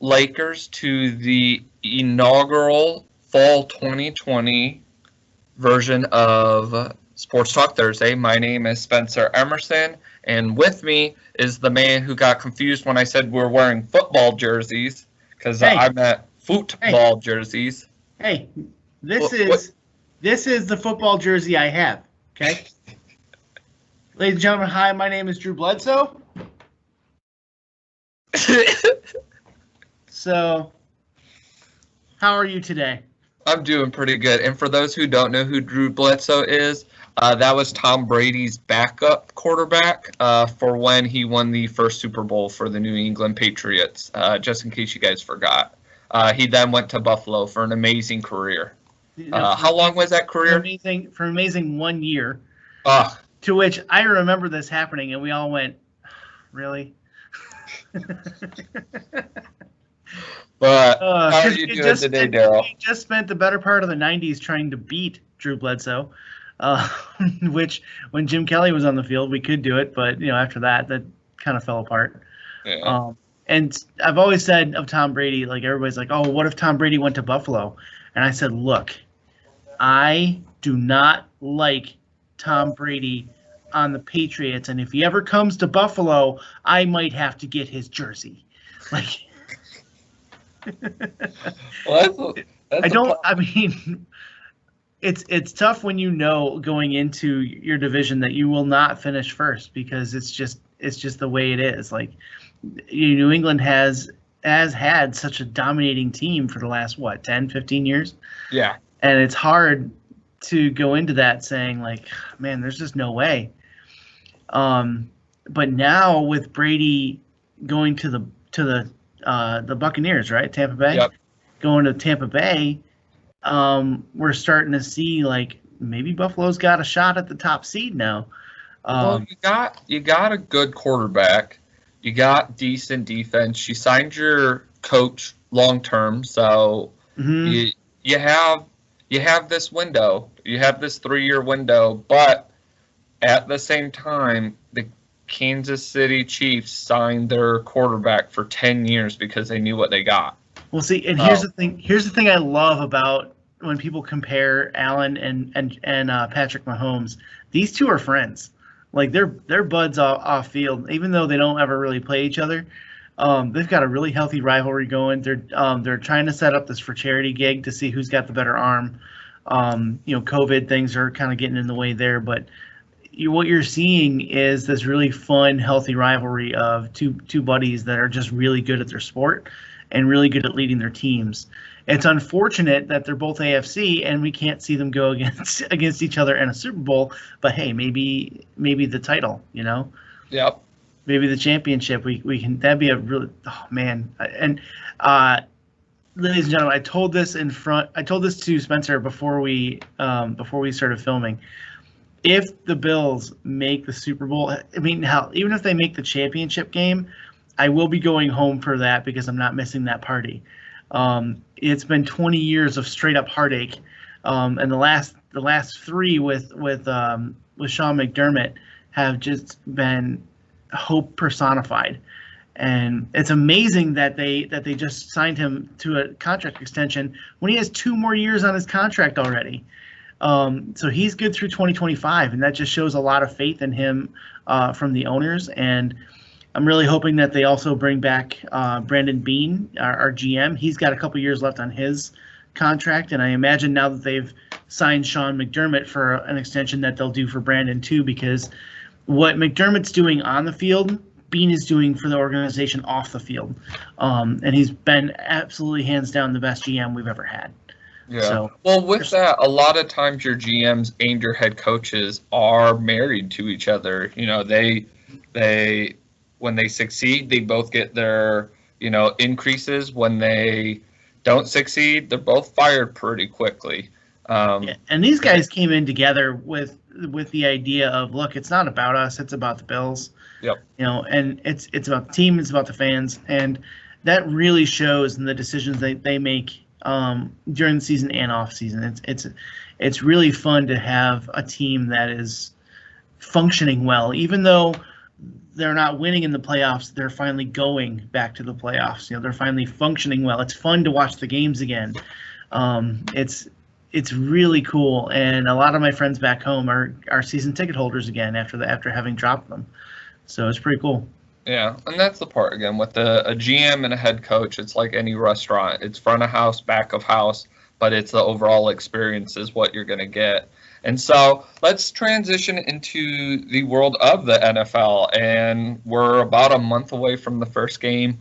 Lakers to the inaugural fall 2020 version of Sports Talk Thursday. My name is Spenser Emerson, and with me is the man who got confused when I said we're wearing football jerseys, because I meant football jerseys. Hey, this is the football jersey I have, okay? Ladies and gentlemen, hi, my name is Drew Bledsoe. So, how are you today? I'm doing pretty good. And for those who don't know who Drew Bledsoe is, that was Tom Brady's backup quarterback for when he won the first Super Bowl for the New England Patriots, just in case you guys forgot. He then went to Buffalo for an amazing career. How long was that career? For amazing 1 year. Ugh. To which I remember this happening, and we all went, really? But how are you doing today, Darrell? We just spent the better part of the 90s trying to beat Drew Bledsoe, which when Jim Kelly was on the field, we could do it. But, after that kind of fell apart. Yeah. And I've always said of Tom Brady, like everybody's like, oh, what if Tom Brady went to Buffalo? And I said, look, I do not like Tom Brady on the Patriots, and if he ever comes to Buffalo, I might have to get his jersey. Like, well, it's tough when going into your division that you will not finish first, because it's just the way it is. Like, New England has had such a dominating team for the last 10, 15 years. Yeah. And it's hard to go into that saying, like, man, there's just no way. But now with Brady going to the Buccaneers, right? Tampa Bay. Yep. Going to Tampa Bay, we're starting to see, like, maybe Buffalo's got a shot at the top seed now. Well, you got a good quarterback. You got decent defense. You signed your coach long term, so you have this window. You have this 3-year window, but at the same time, the Kansas City Chiefs signed their quarterback for 10 years because they knew what they got. Well, see, and here's the thing. Here's the thing I love about when people compare Allen and Patrick Mahomes. These two are friends. Like, they're buds off field, even though they don't ever really play each other. They've got a really healthy rivalry going. They're trying to set up this for charity gig to see who's got the better arm. COVID things are kind of getting in the way there, but what you're seeing is this really fun, healthy rivalry of two buddies that are just really good at their sport and really good at leading their teams. It's unfortunate that they're both AFC and we can't see them go against each other in a Super Bowl. But hey, maybe the title, Yep. Maybe the championship. We can. That'd be a really. Oh man. And ladies and gentlemen, I told this to Spenser before we started filming. If the Bills make the Super Bowl, I mean, hell, even if they make the championship game, I will be going home for that because I'm not missing that party. It's been 20 years of straight up heartache, and the last 3 with Sean McDermott have just been hope personified. And it's amazing that they just signed him to a contract extension when he has 2 more years on his contract already. So he's good through 2025, and that just shows a lot of faith in him from the owners. And I'm really hoping that they also bring back Brandon Beane, our GM. He's got a couple years left on his contract, and I imagine now that they've signed Sean McDermott for an extension that they'll do for Brandon too, because what McDermott's doing on the field, Beane is doing for the organization off the field. And he's been absolutely hands down the best GM we've ever had. Yeah. So, well, with that, a lot of times your GMs and your head coaches are married to each other. They when they succeed, they both get their, increases. When they don't succeed, they're both fired pretty quickly. Yeah. And these guys came in together with the idea of, look, it's not about us, it's about the Bills. Yep. And it's about the team, it's about the fans, and that really shows in the decisions they make during the season and off season. It's really fun to have a team that is functioning well, even though they're not winning in the playoffs. They're finally going back to the playoffs. They're finally functioning well. It's fun to watch the games again. It's really cool, and a lot of my friends back home are season ticket holders again after having dropped them. So it's pretty cool. Yeah, and that's the part again with a GM and a head coach. It's like any restaurant. It's front of house, back of house, but it's the overall experience is what you're going to get. And so let's transition into the world of the NFL, and we're about a month away from the first game.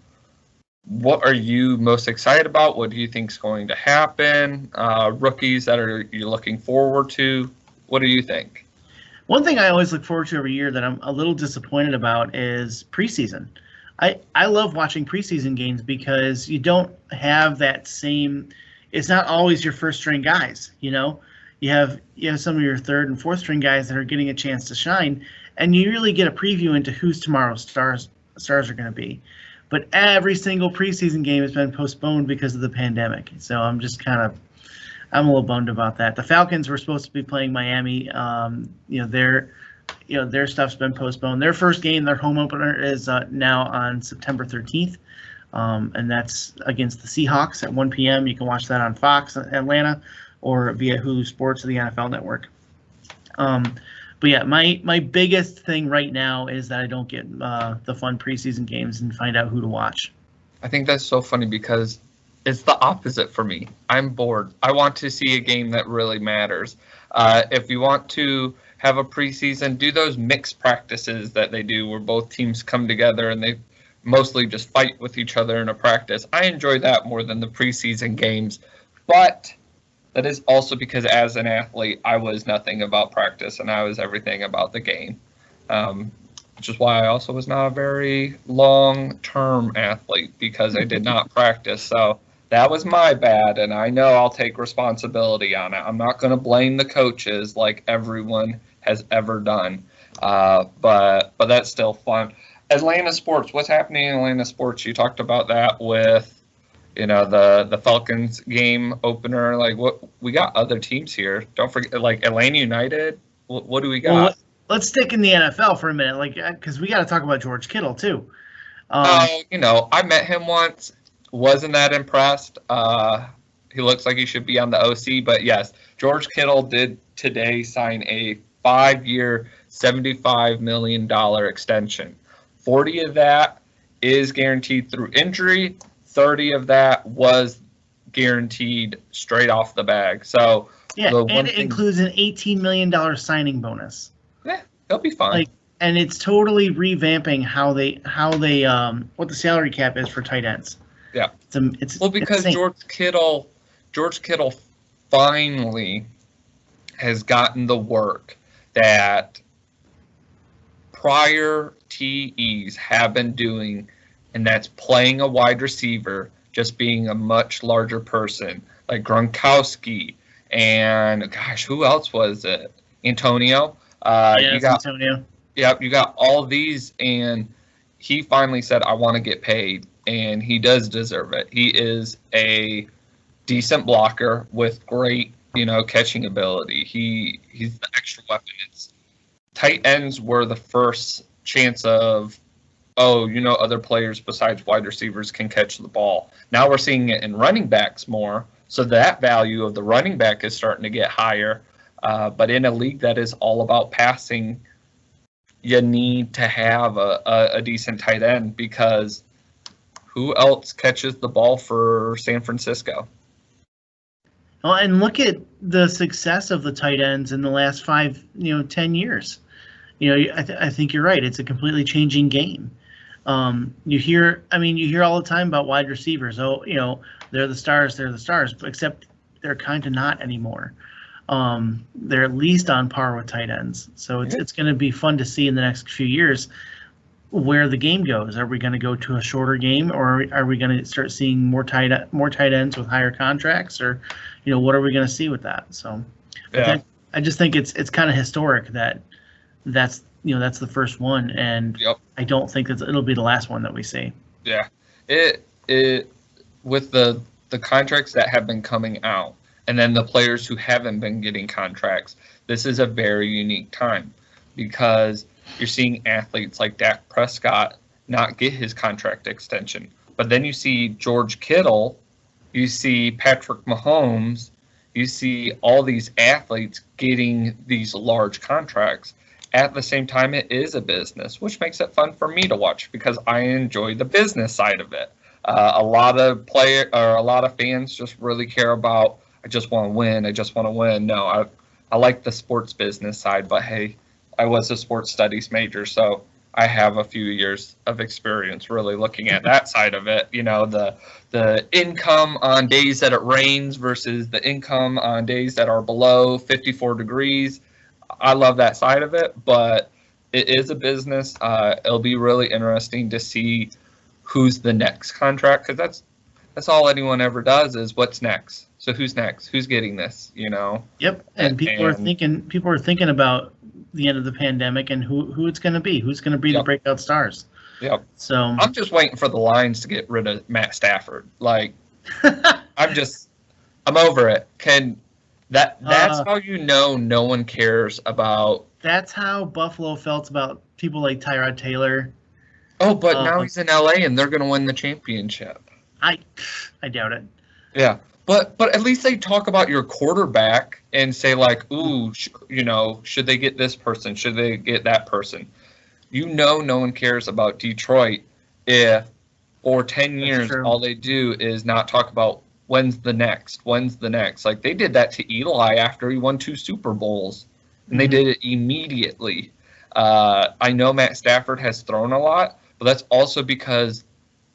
What are you most excited about? What do you think is going to happen? Rookies that you're looking forward to? What do you think? One thing I always look forward to every year that I'm a little disappointed about is preseason. I love watching preseason games because you don't have that same. It's not always your first string guys. You have some of your third and fourth string guys that are getting a chance to shine, and you really get a preview into who's tomorrow's stars are going to be. But every single preseason game has been postponed because of the pandemic. So I'm a little bummed about that. The Falcons were supposed to be playing Miami. Their stuff's been postponed. Their first game, their home opener, is now on September 13th, and that's against the Seahawks at 1 p.m. You can watch that on Fox Atlanta or via Hulu Sports or the NFL Network. But yeah, my biggest thing right now is that I don't get the fun preseason games and find out who to watch. I think that's so funny because it's the opposite for me. I'm bored. I want to see a game that really matters. If you want to have a preseason, do those mixed practices that they do where both teams come together and they mostly just fight with each other in a practice. I enjoy that more than the preseason games, but that is also because as an athlete, I was nothing about practice and I was everything about the game, which is why I also was not a very long-term athlete because I did not practice. So that was my bad, and I know I'll take responsibility on it. I'm not going to blame the coaches like everyone has ever done, but that's still fun. Atlanta sports, what's happening in Atlanta sports? You talked about that with the Falcons game opener. Like, what we got other teams here. Don't forget, like Atlanta United. What do we got? Well, let's stick in the NFL for a minute, because we got to talk about George Kittle too. I met him once. Wasn't that impressed. He looks like he should be on the OC, but yes, George Kittle did today sign a 5-year, $75 million extension. 40 of that is guaranteed through injury. 30 of that was guaranteed straight off the bag. So yeah, and it includes an $18 million signing bonus. Yeah, they'll be fine. And it's totally revamping how they what the salary cap is for tight ends. Yeah, it's because George Kittle finally has gotten the work that prior TEs have been doing, and that's playing a wide receiver, just being a much larger person, like Gronkowski and gosh, who else was it? Antonio. Antonio. Yep, you got all these, and he finally said, "I want to get paid." And he does deserve it. He is a decent blocker with great, catching ability. He's the extra weapon. Tight ends were the first chance of, other players besides wide receivers can catch the ball. Now we're seeing it in running backs more, so that value of the running back is starting to get higher. But in a league that is all about passing, you need to have a decent tight end because who else catches the ball for San Francisco? Well, and look at the success of the tight ends in the last 10 years. I think you're right. It's a completely changing game. You hear all the time about wide receivers. They're the stars, except they're kind of not anymore. They're at least on par with tight ends. So it's going to be fun to see in the next few years where the game goes. Are we going to go to a shorter game, or are we going to start seeing more tight ends with higher contracts, or what are we going to see with that? So I just think it's kind of historic that's the first one, and I don't think that it'll be the last one that we see. Yeah, it with the contracts that have been coming out, and then the players who haven't been getting contracts. This is a very unique time because You're seeing athletes like Dak Prescott not get his contract extension. But then you see George Kittle, you see Patrick Mahomes, you see all these athletes getting these large contracts. At the same time, it is a business, which makes it fun for me to watch because I enjoy the business side of it. A lot of fans just really care about, I just want to win. I just want to win. No, I like the sports business side, but hey, I was a sports studies major, so I have a few years of experience really looking at that side of it. You know, the income on days that it rains versus the income on days that are below 54 degrees. I love that side of it, but it is a business. It'll be really interesting to see who's the next contract, because that's all anyone ever does is what's next. So who's next? Who's getting this? You know. Yep. And people are thinking about the end of the pandemic and who it's going to be. Who's going to be the breakout stars? Yep. So I'm just waiting for the Lions to get rid of Matt Stafford. Like, I'm over it. That's how you know no one cares about. That's how Buffalo felt about people like Tyrod Taylor. Oh, but now he's in LA and they're going to win the championship. I doubt it. Yeah, but at least they talk about your quarterback and say like, ooh, should they get this person? Should they get that person? You know, no one cares about Detroit if for 10 years all they do is not talk about when's the next. Like they did that to Eli after he won 2 Super Bowls, and they did it immediately. I know Matt Stafford has thrown a lot, but that's also because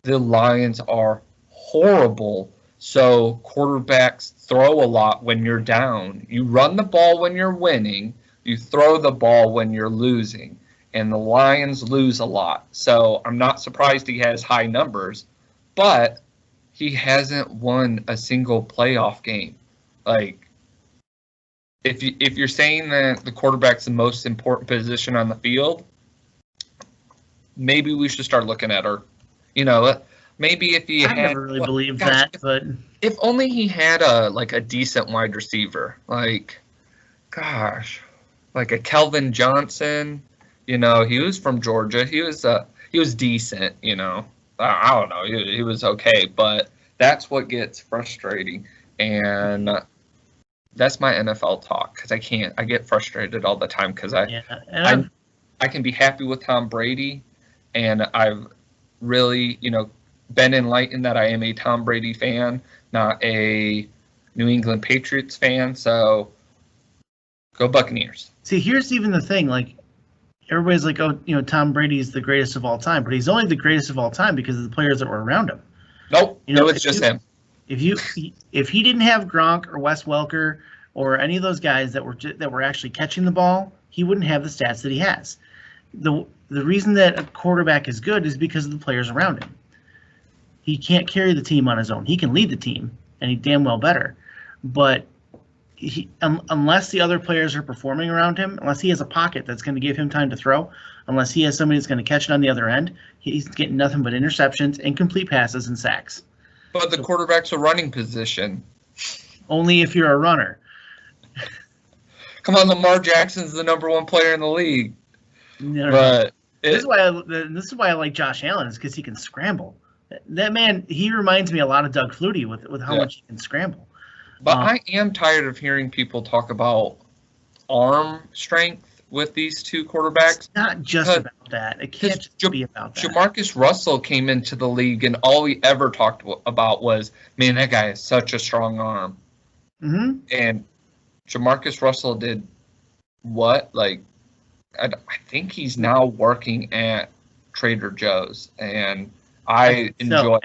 the Lions are horrible. So quarterbacks throw a lot when you're down. You run the ball when you're winning. You throw the ball when you're losing. And the Lions lose a lot. So I'm not surprised he has high numbers, but he hasn't won a single playoff game. Like, if you're saying that the quarterback's the most important position on the field, maybe we should start looking at her. Maybe if he I never really believed that, but if only he had a decent wide receiver, like a Kelvin Johnson. He was from Georgia. He was decent. I don't know. He was okay, but that's what gets frustrating, and that's my NFL talk because I get frustrated all the time because I can be happy with Tom Brady, and I've really been enlightened that I am a Tom Brady fan, not a New England Patriots fan. So go Buccaneers. See, here's even the thing, like everybody's like, oh, Tom Brady's the greatest of all time, but he's only the greatest of all time because of the players that were around him. Nope, it's just him. If he didn't have Gronk or Wes Welker or any of those guys that were actually catching the ball, he wouldn't have the stats that he has. The reason that a quarterback is good is because of the players around him. He can't carry the team on his own. He can lead the team, and he damn well better. But unless the other players are performing around him, unless he has a pocket that's going to give him time to throw, unless he has somebody that's going to catch it on the other end, he's getting nothing but interceptions, incomplete passes, and sacks. But the quarterback's a running position. Only if you're a runner. Come on, Lamar Jackson's the number 1 player in the league. No. But this is why I like Josh Allen, is because he can scramble. That man, he reminds me a lot of Doug Flutie with how much he can scramble. But I am tired of hearing people talk about arm strength with these two quarterbacks. It's not just about that. It can't just be about that. Jamarcus Russell came into the league, and all he ever talked about was, man, that guy has such a strong arm. Mm-hmm. And Jamarcus Russell did what? Like, I think he's now working at Trader Joe's, and I enjoy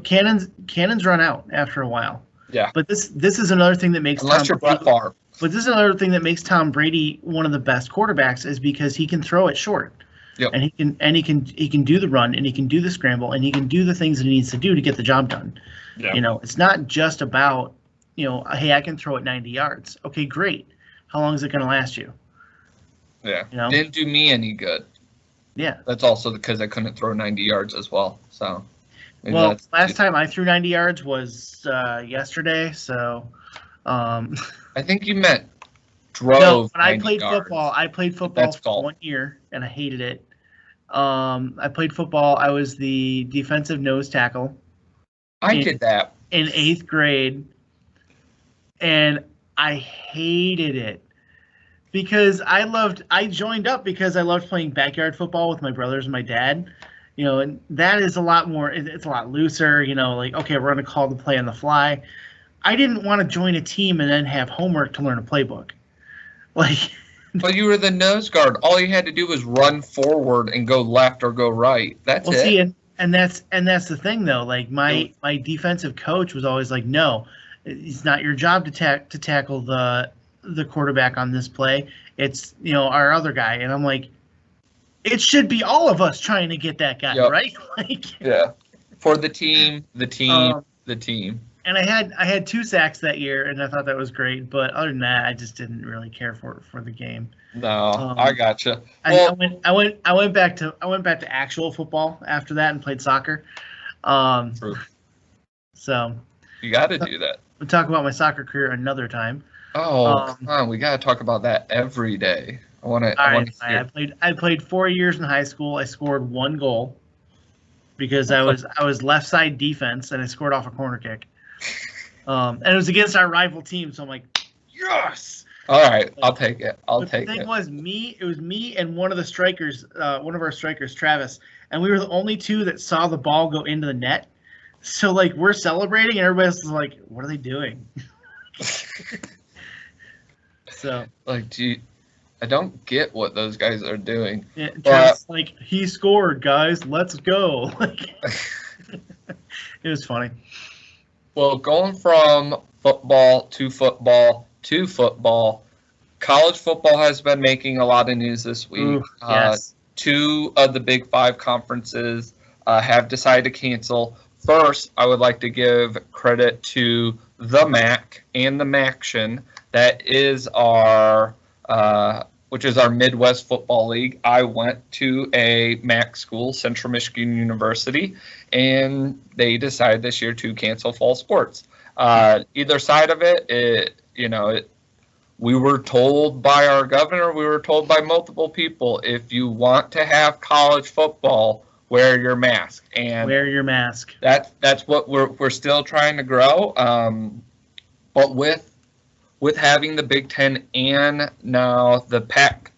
cannons run out after a while. Yeah. But this is another thing that makes you're Brett Favre. But this is another thing that makes Tom Brady one of the best quarterbacks, is because he can throw it short. Yep. And he can do the run, and he can do the scramble, and he can do the things that he needs to do to get the job done. Yeah. It's not just about, hey, I can throw it 90 yards. Okay, great. How long is it going to last you? Yeah. Didn't do me any good. Yeah. That's also because I couldn't throw 90 yards as well. So. Last time I threw 90 yards was yesterday. So. I think you meant drove. No, when I 90 played yards. football, That's for golf. 1 year, and I hated it. I played football. I was the defensive nose tackle. I did that in 8th grade, and I hated it because I joined up because I loved playing backyard football with my brothers and my dad. And that is a lot more. It's a lot looser. Like, okay, we're gonna call the play on the fly. I didn't want to join a team and then have homework to learn a playbook. Like, But you were the nose guard. All you had to do was run forward and go left or go right. That's it. See, and that's the thing though. Like my defensive coach was always like, "No, it's not your job to tackle the quarterback on this play. It's our other guy." And I'm like, it should be all of us trying to get that guy, right? Like, yeah, for the team. And I had 2 sacks that year, and I thought that was great. But other than that, I just didn't really care for the game. No, I gotcha. Well, I went back to actual football after that and played soccer. True. So you got to do that. We'll talk about my soccer career another time. Oh, come on, we got to talk about that every day. I played 4 years in high school. I scored 1 goal because I was left side defense and I scored off a corner kick. And it was against our rival team, so I'm like, yes. All right, I'll take it. The thing it was me and one of the strikers, one of our strikers, Travis, and we were the only 2 that saw the ball go into the net. So like we're celebrating, and everybody's like, "What are they doing?" So like, I don't get what those guys are doing. Yeah, Travis like, he scored, guys. Let's go. Like, it was funny. Well, going from football to football to football, college football has been making a lot of news this week. Ooh, yes. 2 of the Big 5 conferences have decided to cancel. First, I would like to give credit to the MAC and the MACtion. That is which is our Midwest Football League. I went to a MAC school, Central Michigan University, and they decided this year to cancel fall sports. Either side of it, we were told by our governor, we were told by multiple people, if you want to have college football, wear your mask. And wear your mask. That's what we're still trying to grow. But with having the Big Ten and now the Pac,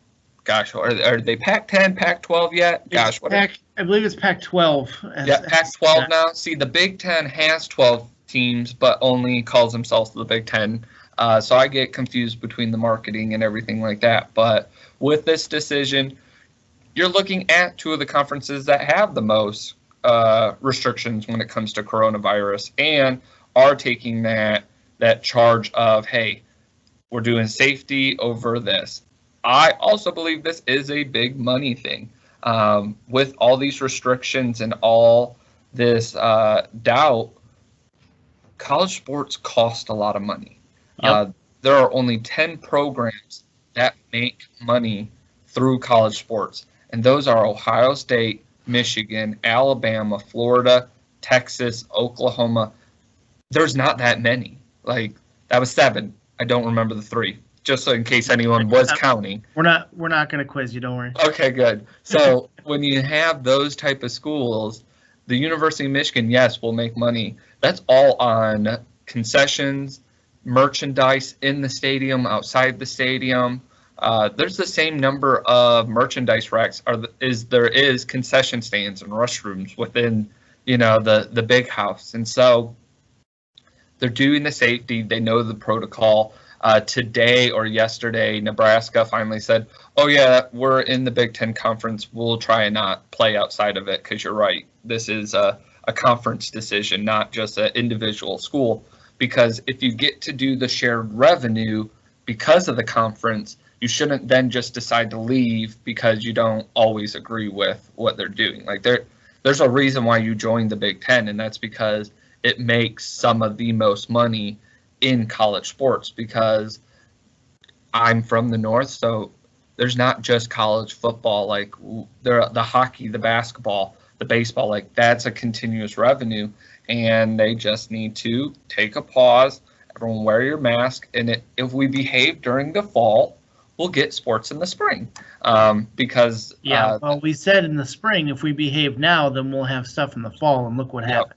gosh, are they Pac-10, Pac-12 yet? Gosh, what? I believe it's Pac-12. Yeah, Pac-12 now. See, the Big Ten has 12 teams, but only calls themselves the Big Ten. So I get confused between the marketing and everything like that. But with this decision, you're looking at 2 of the conferences that have the most restrictions when it comes to coronavirus and are taking that charge of, hey, we're doing safety over this. I also believe this is a big money thing. With all these restrictions and all this doubt, college sports cost a lot of money. Yep. There are only 10 programs that make money through college sports, and those are Ohio State, Michigan, Alabama, Florida, Texas, Oklahoma. There's not that many. Like, that was 7. I don't remember the 3. Just so in case anyone was counting. We're not going to quiz you, don't worry. Okay, good. So when you have those type of schools, the University of Michigan, yes, will make money. That's all on concessions, merchandise in the stadium, outside the stadium. There's the same number of merchandise racks there is concession stands and restrooms within, the big house. And so they're doing the safety. They know the protocol. Today or yesterday, Nebraska finally said, oh, yeah, we're in the Big Ten Conference. We'll try and not play outside of it because you're right. This is a conference decision, not just an individual school. Because if you get to do the shared revenue because of the conference, you shouldn't then just decide to leave because you don't always agree with what they're doing. Like there's a reason why you joined the Big Ten, and that's because it makes some of the most money in college sports. Because I'm from the North, so there's not just college football. Like the hockey, the basketball, the baseball, like that's a continuous revenue, and they just need to take a pause Everyone wear your mask, and if we behave during the fall, we'll get sports in the spring. Because well, we said in the spring, if we behave now, then we'll have stuff in the fall, and look what happened.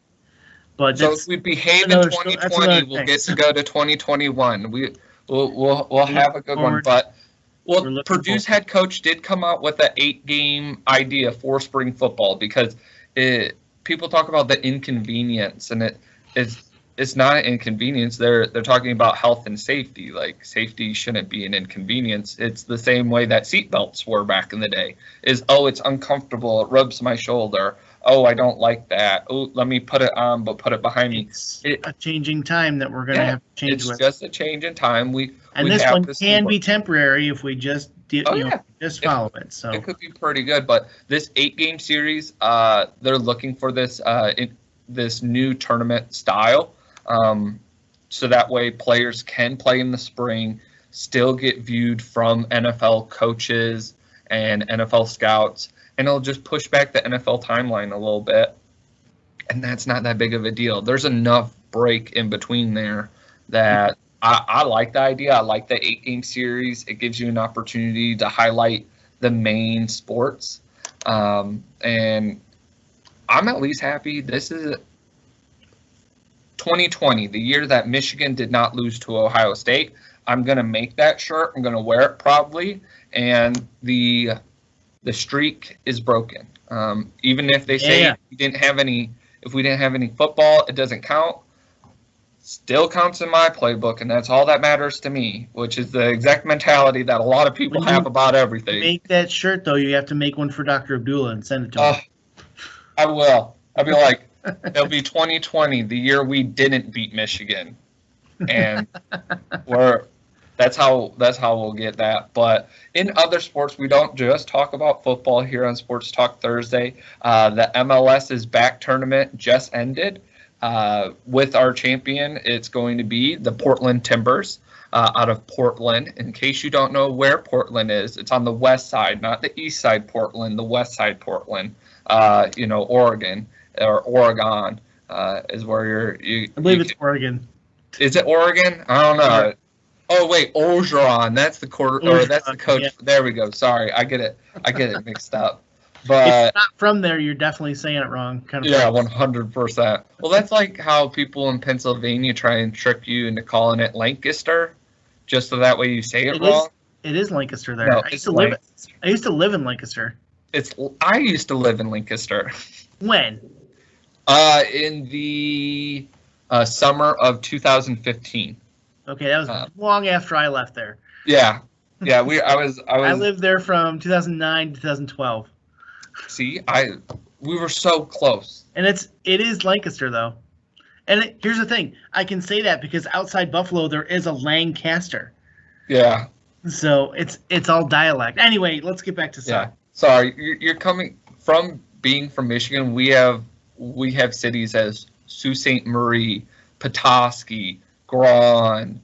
But so if we behave in 2020, we'll get to go to 2021. We'll have a good one. But Purdue's head coach did come out with an 8-game idea for spring football, because people talk about the inconvenience, and it's not an inconvenience. They're talking about health and safety. Like, safety shouldn't be an inconvenience. It's the same way that seatbelts were back in the day. It's uncomfortable. It rubs my shoulder. Oh, I don't like that. Oh, let me put it on, but put it behind me. It's a changing time that we're going to have to change with. It's just a change in time. This one can be temporary if we just just follow it. So it could be pretty good. But this 8-game series, they're looking for this this new tournament style, so that way players can play in the spring, still get viewed from NFL coaches and NFL scouts. And it'll just push back the NFL timeline a little bit. And that's not that big of a deal. There's enough break in between there that I like the idea. I like the 8-game series. It gives you an opportunity to highlight the main sports. And I'm at least happy. This is 2020, the year that Michigan did not lose to Ohio State. I'm going to make that shirt. I'm going to wear it proudly. And the streak is broken. Even if they say we didn't have any football, it doesn't count. Still counts in my playbook, and that's all that matters to me, which is the exact mentality that a lot of people have about everything. Make that shirt, though. You have to make one for Dr. Abdullah and send it to him. I will. I'll be like, it'll be 2020, the year we didn't beat Michigan, and That's how we'll get that. But in other sports, we don't just talk about football here on Sports Talk Thursday. The MLS's back tournament just ended. With our champion, it's going to be the Portland Timbers out of Portland. In case you don't know where Portland is, it's on the west side, not the east side Portland, the west side Portland. Oregon is where I believe it's Oregon. Is it Oregon? I don't know. Yeah. Oh wait, Orgeron. That's the that's the coach. Yeah. There we go. Sorry, I get it mixed up. But if you're not from there, you're definitely saying it wrong. Yeah, 100%. Well, that's like how people in Pennsylvania try and trick you into calling it Lancaster, just so that way you say it wrong. It is Lancaster there. No, I used to live in Lancaster. I used to live in Lancaster. When? In the summer of 2015. Okay, that was long after I left there. Yeah. I lived there from 2009 to 2012. See, we were so close. And it is Lancaster though. And here's the thing, I can say that because outside Buffalo there is a Lancaster. Yeah. So it's all dialect. Anyway, let's get back to soccer. Yeah. Sorry, you're coming from being from Michigan. We have cities as Sault Ste. Marie, Petoskey, Grand,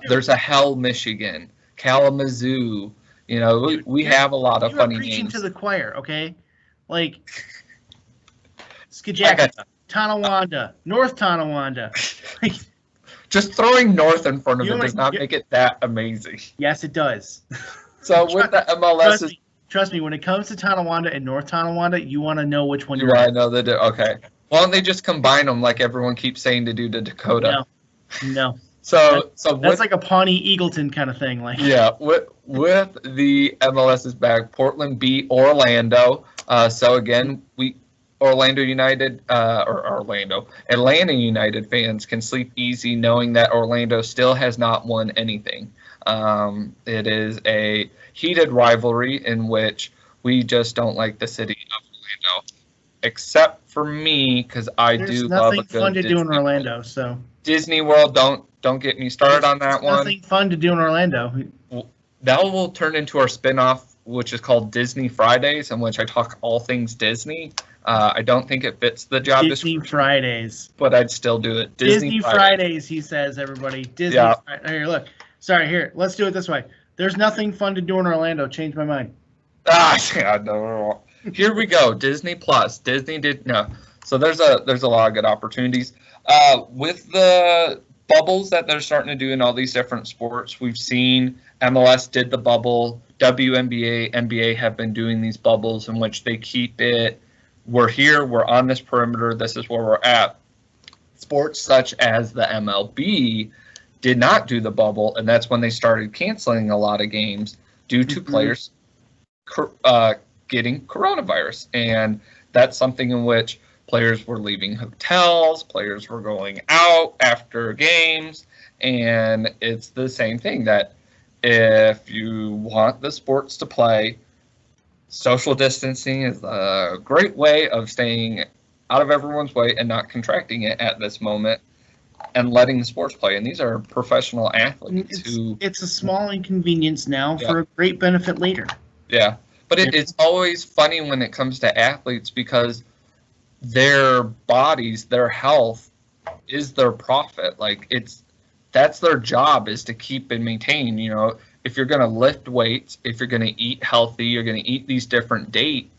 there's a Hell, Michigan, Kalamazoo. We have a lot of funny names. You're preaching to the choir, okay? Like Skagit, Tonawanda, North Tonawanda. Just throwing North in front of it does not make it that amazing. Yes, it does. So with the MLS, trust me, when it comes to Tonawanda and North Tonawanda, you want to know which one you're. I know that. Okay. Why don't they just combine them like everyone keeps saying to do to Dakota? No. So that's like a Pawnee Eagleton kind of thing. Like with the MLS's back, Portland beat Orlando. So again, Atlanta United fans can sleep easy knowing that Orlando still has not won anything. It is a heated rivalry in which we just don't like the city of Orlando, except for me because I do love a good There's nothing fun to do in Orlando. So Disney World, don't get me started on that one. Nothing fun to do in Orlando. That will turn into our spinoff, which is called Disney Fridays, in which I talk all things Disney. I don't think it fits the job description. Disney Fridays. But I'd still do it. Disney Fridays, he says, everybody. Disney Fridays. Here, look. Sorry, here. Let's do it this way. There's nothing fun to do in Orlando. Change my mind. No. Here we go. Disney Plus. Disney did no. So there's a lot of good opportunities. With the bubbles that they're starting to do in all these different sports. We've seen MLS did the bubble, WNBA, NBA have been doing these bubbles in which they keep it, we're here, we're on this perimeter, this is where we're at. Sports such as the MLB did not do the bubble, and that's when they started canceling a lot of games due to players getting coronavirus. And that's something in which players were leaving hotels, players were going out after games, and it's the same thing that if you want the sports to play, social distancing is a great way of staying out of everyone's way and not contracting it at this moment and letting the sports play. And these are professional athletes it's a small inconvenience now for a great benefit later. Yeah. But it's always funny when it comes to athletes because their bodies, their health is their profit. Like that's their job, is to keep and maintain. You know, if you're going to lift weights, if you're going to eat healthy, you're going to eat these different diets.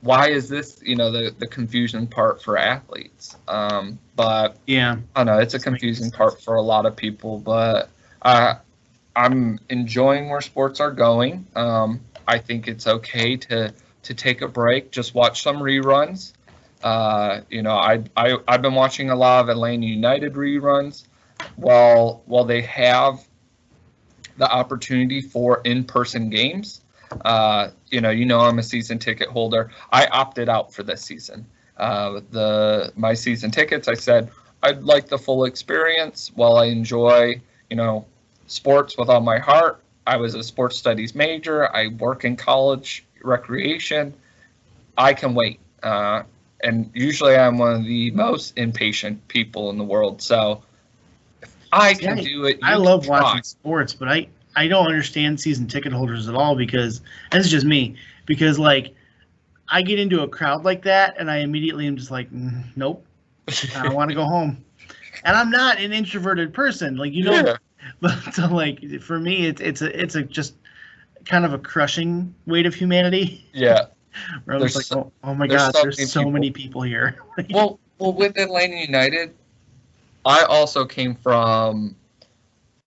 Why is this, the confusion part for athletes? But yeah, I don't know, it's a confusing part for a lot of people, but I'm enjoying where sports are going. I think it's okay to take a break, just watch some reruns. I've been watching a lot of Atlanta United reruns while they have the opportunity for in-person games. I'm a season ticket holder. I opted out for this season. My season tickets, I said I'd like the full experience. While I enjoy, sports with all my heart, I was a sports studies major. I work in college recreation. I can wait. And usually I'm one of the most impatient people in the world. So if I can do it, I love watching sports, but I don't understand season ticket holders at all because, and this is just me, because I get into a crowd like that and I immediately am just like, nope, I want to go home. And I'm not an introverted person, but for me, it's a just kind of a crushing weight of humanity. Yeah. Where I'm just like, oh my God, there's so many people here. well, with Atlanta United, I also came from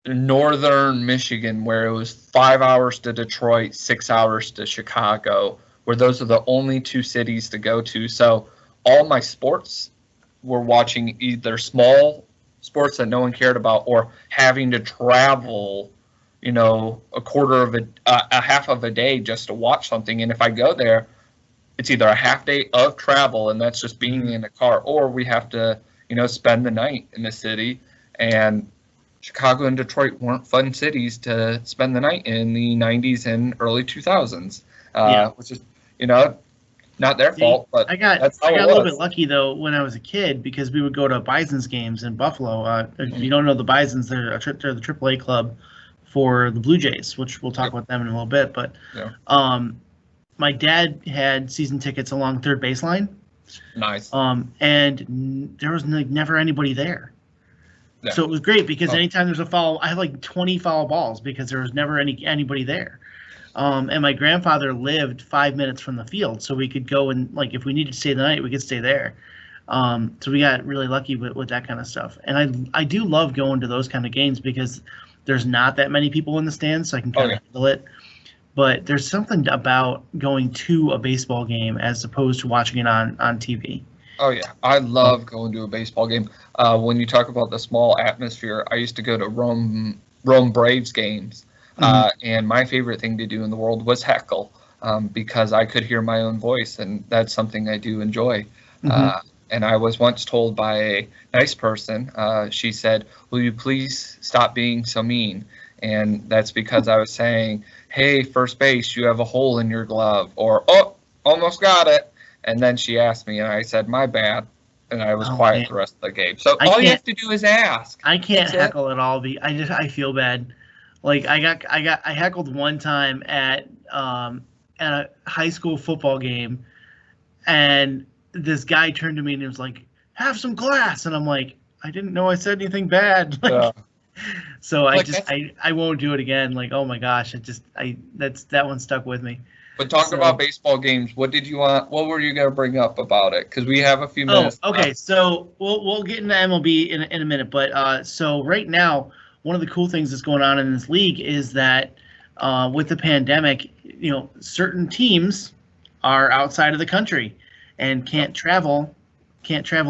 northern Michigan, where it was 5 hours to Detroit, 6 hours to Chicago, where those are the only two cities to go to. So all my sports were watching either small sports that no one cared about or having to travel, a quarter of a half of a day just to watch something. And if I go there, it's either a half day of travel, and that's just being in a car, or we have to, spend the night in the city. And Chicago and Detroit weren't fun cities to spend the night in the 90s and early 2000s, which is, not their fault. But I got a little bit lucky, though, when I was a kid, because we would go to Bison's games in Buffalo. If you don't know the Bisons, they're the AAA club for the Blue Jays, which we'll talk about them in a little bit. But my dad had season tickets along third baseline. Nice. And there was never anybody there. Yeah. So it was great because anytime there's a foul, I had 20 foul balls because there was never anybody there. And my grandfather lived 5 minutes from the field, so we could go and if we needed to stay the night, we could stay there. So we got really lucky with that kind of stuff. And I do love going to those kind of games because there's not that many people in the stands, so I can kind of handle it. But there's something about going to a baseball game as opposed to watching it on TV. Oh, yeah. I love going to a baseball game. When you talk about the small atmosphere, I used to go to Rome Braves games. And my favorite thing to do in the world was heckle because I could hear my own voice, and that's something I do enjoy. And I was once told by a nice person, she said, "Will you please stop being so mean?" And that's because I was saying, "Hey, first base, you have a hole in your glove," or "Oh, almost got it." And then she asked me, and I said, "My bad," and I was quiet the rest of the game. So all you have to do is ask. I can't heckle at all. I feel bad. I heckled one time at a high school football game, and this guy turned to me and he was like, "Have some class," and I'm like, "I didn't know I said anything bad." So I won't do it again. Oh my gosh, that one stuck with me. But talking about baseball games, what did you want? What were you going to bring up about it? Because we have a few minutes. Oh, okay. So we'll get into MLB in a minute, but so right now, one of the cool things that's going on in this league is that with the pandemic, certain teams are outside of the country and can't travel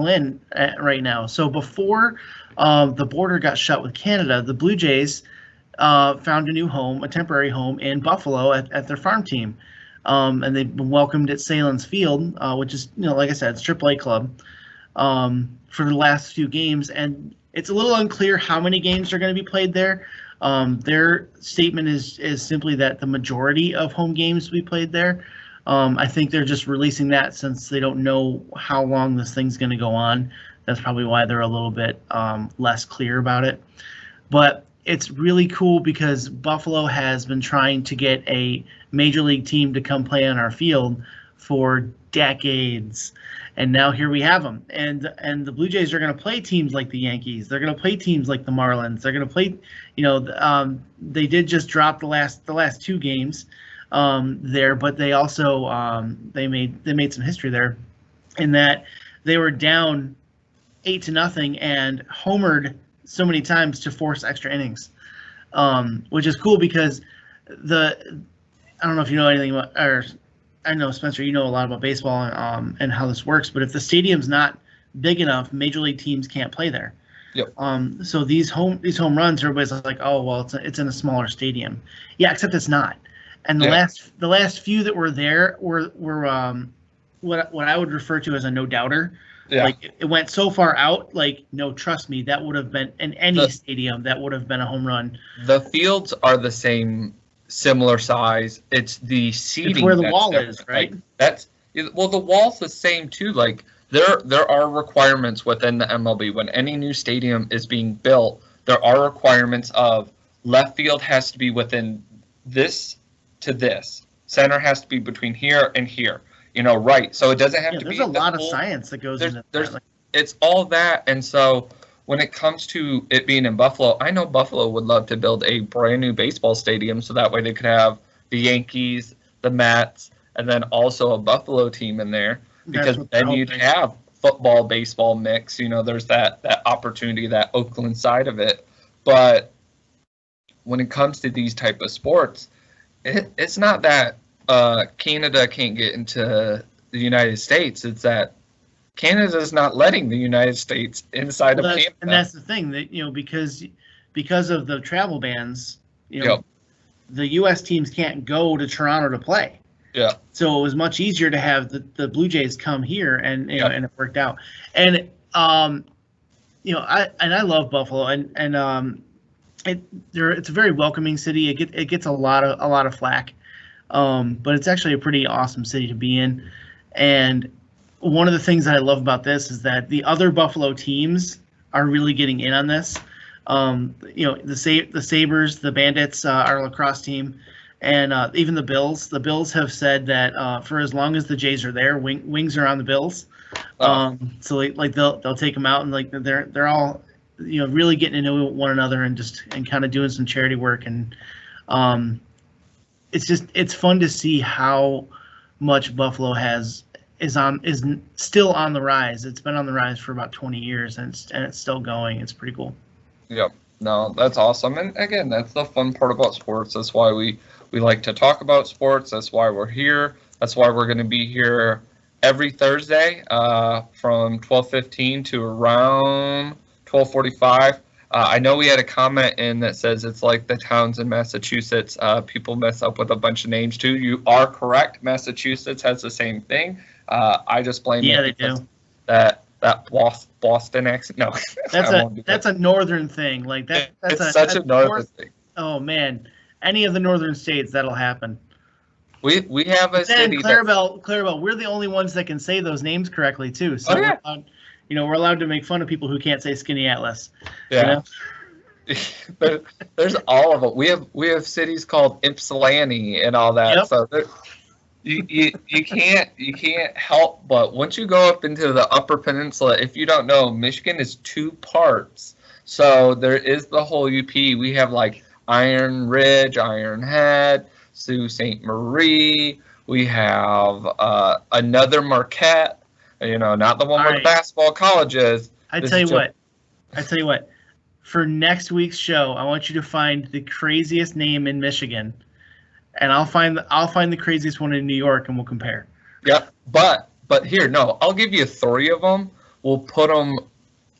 in right now. So before the border got shut with Canada, the Blue Jays found a new home, a temporary home in Buffalo at their farm team. And they've been welcomed at Salen's Field, which is, like I said, it's AAA club, for the last few games. And it's a little unclear how many games are going to be played there. Their statement is simply that the majority of home games will be played there. I think they're just releasing that since they don't know how long this thing's going to go on. That's probably why they're a little bit less clear about it. But it's really cool because Buffalo has been trying to get a major league team to come play on our field for decades. And now here we have them. And the Blue Jays are going to play teams like the Yankees. They're going to play teams like the Marlins. They're going to play, they did just drop the last two games there, but they also they made some history there in that they were down 8-0 and homered so many times to force extra innings, which is cool because I don't know if you know anything about, or I know, Spencer, you know a lot about baseball and how this works, but if the stadium's not big enough, major league teams can't play there. Yep. So these home runs, everybody's like, oh well, it's in a smaller stadium. Yeah, except it's not. And the last few that were there were what I would refer to as a no doubter. Yeah. Like it went so far out, like, no, trust me, that would have been in any stadium, that would have been a home run. The fields are the same, similar size. It's the seating. It's where the wall is, right? Like, the wall's the same too. Like there are requirements within the MLB when any new stadium is being built. There are requirements of left field has to be within this to this. Center has to be between here and here. Right. So it doesn't have to be. There's a lot of science that goes into that. It's all that. And so when it comes to it being in Buffalo, I know Buffalo would love to build a brand new baseball stadium so that way they could have the Yankees, the Mets, and then also a Buffalo team in there. Because then you'd have football, baseball mix. There's that opportunity, that Oakland side of it. But when it comes to these type of sports, it's not that Canada can't get into the United States. It's that Canada's not letting the United States inside of Canada. And that's the thing, that because of the travel bans, the U.S. teams can't go to Toronto to play. Yeah. So it was much easier to have the Blue Jays come here, and and it worked out. And I love Buffalo, and it's a very welcoming city. It gets a lot of flack. But it's actually a pretty awesome city to be in. And one of the things that I love about this is that the other Buffalo teams are really getting in on this. The Sabres, the Bandits, our lacrosse team, and even the Bills. The Bills have said that for as long as the Jays are there, wings are on the Bills. So they'll take them out, and they're all really getting to know one another and kind of doing some charity work. And it's fun to see how much Buffalo is still on the rise. It's been on the rise for about 20 years, and it's still going. It's pretty cool. Yep. No, that's awesome. And again, that's the fun part about sports. That's why we like to talk about sports. That's why we're here. That's why we're going to be here every Thursday from 12:15 to around 12:45. I know we had a comment in that says it's like the towns in Massachusetts. People mess up with a bunch of names too. You are correct. Massachusetts has the same thing. I just blame they do. That Boston accent. No, that's a northern thing. Like that's such a northern thing. Oh man, any of the northern states, that'll happen. We have a city. Clarabelle, we're the only ones that can say those names correctly too. So we're allowed to make fun of people who can't say Skinny Atlas. Yeah. There's all of them. We have cities called Ypsilanti and all that. Yep. So you can't help but once you go up into the Upper Peninsula, if you don't know, Michigan is two parts. So there is the whole UP. We have like Iron Ridge, Iron Head, Sault Ste. Marie. We have another Marquette. Not the one All where right. the basketball college is. I tell you what. For next week's show, I want you to find the craziest name in Michigan, and I'll find the craziest one in New York, and we'll compare. Yep. But here, no, I'll give you 3 of them. We'll put them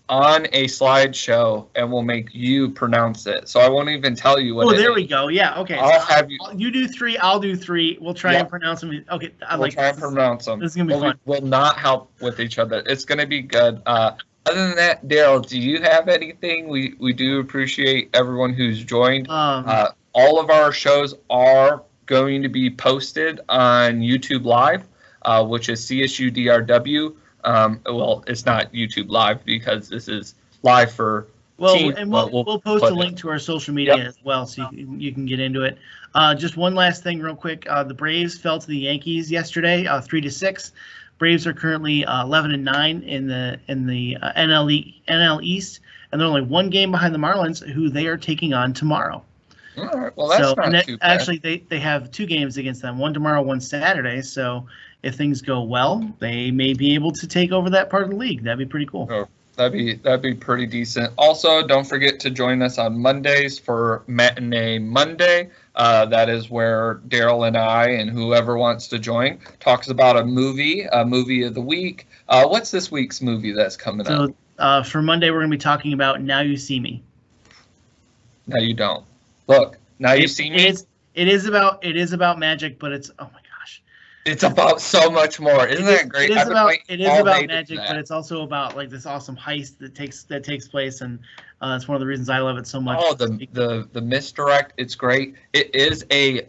on a slideshow, and we'll make you pronounce it. So I won't even tell you what. Oh, there we go. Yeah. Okay. I'll have you. You do 3. I'll do 3. We'll try and pronounce them. Okay. We'll try and pronounce them. This is gonna be fun. We will not help with each other. It's gonna be good. Other than that, Darrell, do you have anything? We do appreciate everyone who's joined. All of our shows are going to be posted on YouTube Live, which is CSUDRW. Well, it's not YouTube Live because this is live for. And we'll post a link to our social media as well, so you can get into it. Just one last thing, real quick. The Braves fell to the Yankees yesterday, 3-6. Braves are currently 11-9 in the NL East, and they're only 1 game behind the Marlins, who they are taking on tomorrow. All right. Well, that's not too bad. Actually, they have 2 games against them, one tomorrow, one Saturday. So if things go well, they may be able to take over that part of the league. That'd be pretty cool. Oh, that'd be pretty decent. Also, don't forget to join us on Mondays for Matinee Monday. That is where Darrell and I and whoever wants to join talks about a movie of the week. What's this week's movie that's coming up? So for Monday, we're going to be talking about Now You See Me. No, you don't. Look, Now You See Me. It is about magic, but it's, oh my gosh, it's about so much more. Isn't that great? It is about magic, but it's also about like this awesome heist that takes place, and it's one of the reasons I love it so much. Oh, the misdirect, it's great. It is a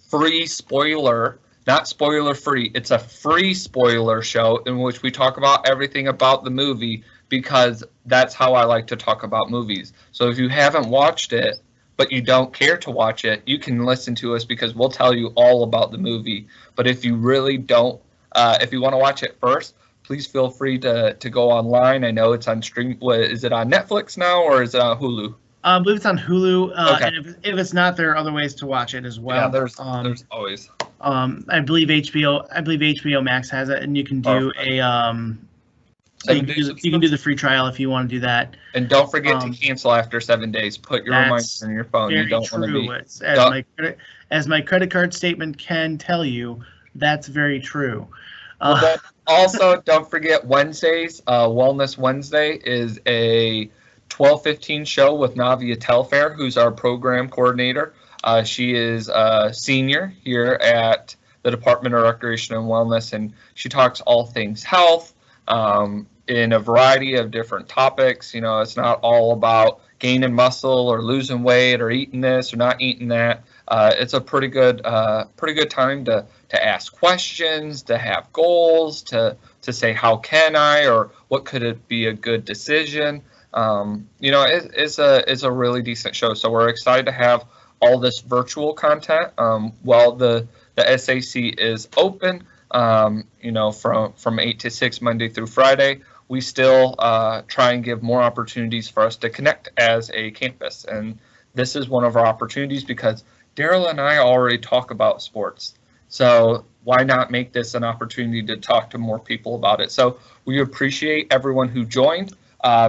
free spoiler, not spoiler free. It's a free spoiler show in which we talk about everything about the movie, because that's how I like to talk about movies. So if you haven't watched it, but you don't care to watch it, you can listen to us because we'll tell you all about the movie. But if you really don't, if you want to watch it first, please feel free to go online. I know it's on stream. Is it on Netflix now, or is it on Hulu? I believe it's on Hulu. Okay. And if it's not, there are other ways to watch it as well. Yeah, there's always. I believe HBO Max has it, and you can do you can do the free trial if you want to do that. And don't forget to cancel after 7 days. Put your reminders in your phone. You don't want to be. As my credit card statement can tell you, that's very true. Also, don't forget Wednesdays. Wellness Wednesday is a 12:15 show with Navia Telfair, who's our program coordinator. She is a senior here at the Department of Recreation and Wellness, and she talks all things health. In a variety of different topics. It's not all about gaining muscle or losing weight or eating this or not eating that. It's a pretty good time to ask questions, to have goals, to say how can I, or what could it be a good decision. It's a really decent show. So we're excited to have all this virtual content while the SAC is open. From 8 to 6 Monday through Friday. We still try and give more opportunities for us to connect as a campus. And this is one of our opportunities because Darrell and I already talk about sports. So why not make this an opportunity to talk to more people about it? So we appreciate everyone who joined.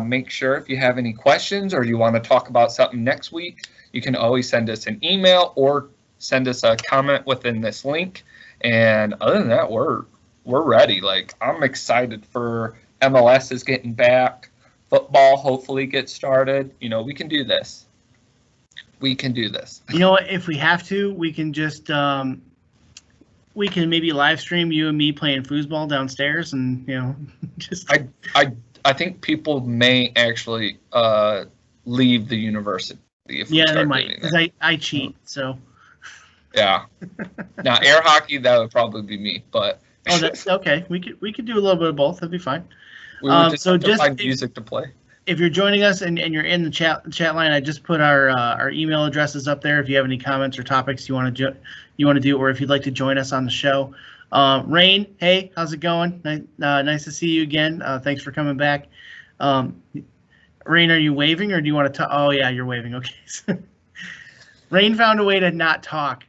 Make sure if you have any questions or you want to talk about something next week, you can always send us an email or send us a comment within this link. And other than that, we're ready. Like, I'm excited for MLS is getting back. Football hopefully gets started. We can do this. We can do this. You know what? If we have to, we can just we can maybe live stream you and me playing foosball downstairs, and just. I think people may actually leave the university if we start they might, because I cheat, so. Yeah. Now, air hockey, that would probably be me, but. Oh, that's okay. We could do a little bit of both. That'd be fine. We would just have to find music to play. If you're joining us and you're in the chat line, I just put our email addresses up there. If you have any comments or topics you want to do, or if you'd like to join us on the show. Rain, hey, how's it going? Nice to see you again. Thanks for coming back. Rain, are you waving, or do you want to talk? Oh yeah, you're waving. Okay. Rain found a way to not talk.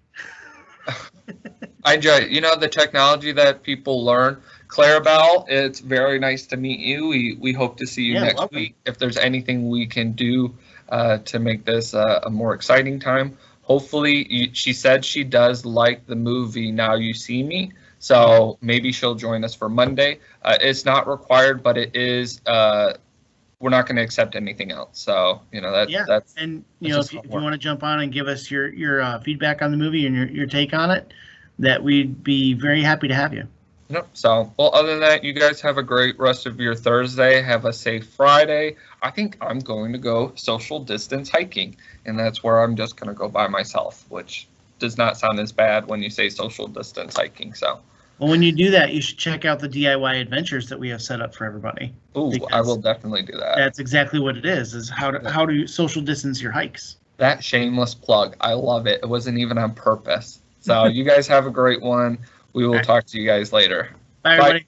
I enjoy it. The technology that people learn. Clarabelle, it's very nice to meet you. We hope to see you next week. If there's anything we can do to make this a more exciting time. Hopefully, she said she does like the movie Now You See Me, so maybe she'll join us for Monday. It's not required, but it is. We're not going to accept anything else. So that's and if you want to jump on and give us your feedback on the movie and your take on it, that we'd be very happy to have you. Yep. So, well, other than that, you guys have a great rest of your Thursday. Have a safe Friday. I think I'm going to go social distance hiking, and that's where I'm just going to go by myself, which does not sound as bad when you say social distance hiking. So, well, when you do that, you should check out the DIY adventures that we have set up for everybody. Ooh, I will definitely do that. That's exactly what it is how to social distance your hikes. That shameless plug. I love it. It wasn't even on purpose. So you guys have a great one. We will talk to you guys later. Bye, everybody.